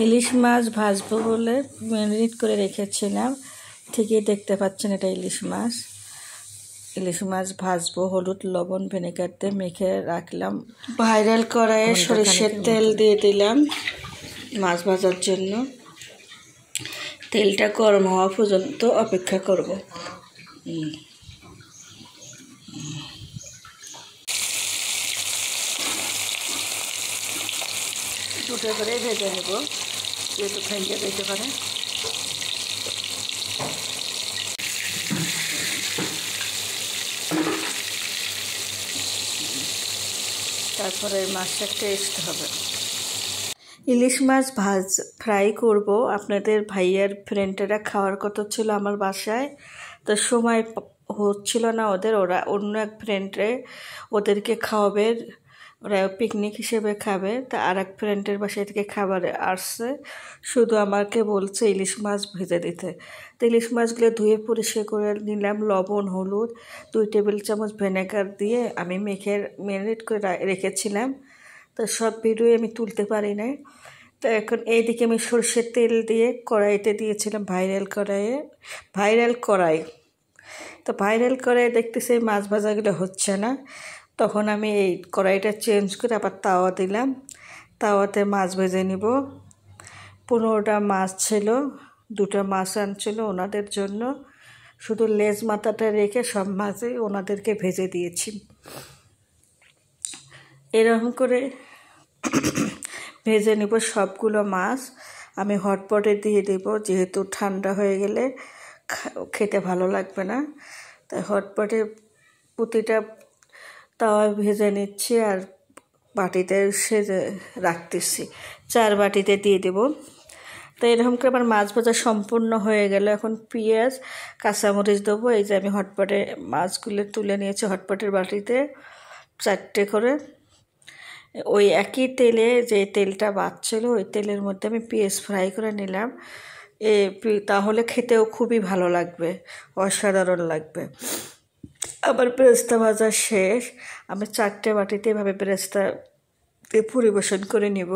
ইলিশ মাছ ভাজবো বলে ম্যারিনেট করে রেখেছিলাম। ঠিকই দেখতে পাচ্ছেন এটা ইলিশ মাছ। ইলিশ মাছ ভাজবো হলুদ লবণ ভিনেগার দিয়ে মেখে রাখলাম। ভাইরাল কড়াইয়ে সরিষার তেল দিয়ে দিলাম মাছ ভাজার জন্য। তেলটা গরম হওয়া পর্যন্ত অপেক্ষা করব। দুটো করে ভেজে নেব, যেহেতু ভেঙে দিতে পারে। তারপরে মাছটা টেস্ট হবে। ইলিশ মাছ ফ্রাই করব। আপনাদের ভাইয়ার ফ্রেন্ডেরা খাওয়ার কথা ছিল আমার বাসায়, তো সময় হচ্ছিল না ওদের। ওরা অন্য এক ফ্রেন্ডে ওদেরকে খাওয়াবে, ওরা পিকনিক হিসেবে খাবে। তা আর এক ফ্রেন্ডের বাসায় থেকে খাবার আসছে, শুধু আমাকে বলছে ইলিশ মাছ ভেজে দিতে। তো ইলিশ মাছগুলো ধুয়ে পরিষ্কার করে নিলাম। লবণ হলুদ 2 টেবিল চামচ ভিনেগার দিয়ে আমি ম্যারিনেট করে রেখেছিলাম। তো সব ভিডিও আমি তুলতে পারি না। তো এখন এইদিকে আমি সরষের তেল দিয়ে কড়াইতে দিয়েছিলাম, ভাইরাল কড়াই। তো ভাইরাল কড়াই দেখতেছি মাছ ভাজাগুলো হচ্ছে না। তখন আমি এই কড়াইটা চেঞ্জ করে আবার তাওয়া দিলাম। তাওয়াতে মাছ ভেজে নিব। 15টা মাছ ছিল, 2টা মাছ আনছিল ওনাদের জন্য। শুধু লেজ মাথাটা রেখে সব মাছই ওনাদেরকে ভেজে দিয়েছি। এরকম করে ভেজে নিব সবগুলো মাছ। আমি হটপটে দিয়ে দেব, যেহেতু ঠান্ডা হয়ে গেলে খেতে ভালো লাগবে না। তাই হটপটে প্রতিটা তাওয়ায় ভেজে নিচ্ছি আর বাটিতে সেজে রাখতেছি। 4 বাটিতে দিয়ে দেব। তো এরকম করে আমার মাছ ভাজা সম্পূর্ণ হয়ে গেল। এখন পেঁয়াজ কাঁচামরিচ দেবো। এই যে আমি হটপটে মাছগুলো তুলে নিয়েছি হটপটের বাটিতে 4টে করে। ওই একই তেলে যে তেলটা বাঁচছিল ওই তেলের মধ্যে আমি পেঁয়াজ ফ্রাই করে নিলাম। তাহলে খেতেও খুবই ভালো লাগবে, অসাধারণ লাগবে। আবার বেরেস্তা ভাজা শেষ। আমি 4টে বাটিতে এভাবে বেরেস্তা দিয়ে পরিবেশন করে নিব।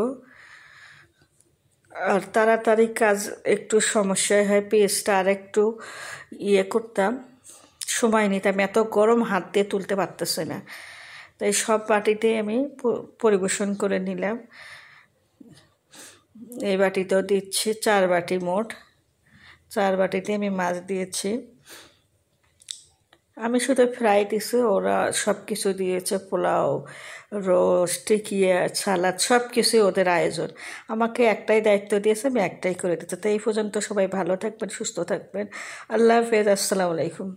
আর তাড়াতাড়ি কাজ একটু সমস্যায় হয়, পেঁয়াজটা আর একটু করতাম, সময় নিতাম। এত গরম হাত দিয়ে তুলতে পারতেছে না। তাই সব বাটিতে আমি পরিবেশন করে নিলাম। এই বাটিতেও দিচ্ছি 4 বাটি মোট। 4 বাটিতে আমি মাছ দিয়েছি। আমি শুধু ফ্রাই দিছি, ওরা সব কিছু দিয়েছে, পোলাও, রোস্ট, টিকিয়া, সালাদ, সব কিছুই ওদের আয়োজন। আমাকে একটাই দায়িত্ব দিয়েছে, আমি একটাই করে দিতে। তো এই পর্যন্ত সবাই ভালো থাকবেন, সুস্থ থাকবেন। আল্লাহ হাফেজ, আসসালামু আলাইকুম।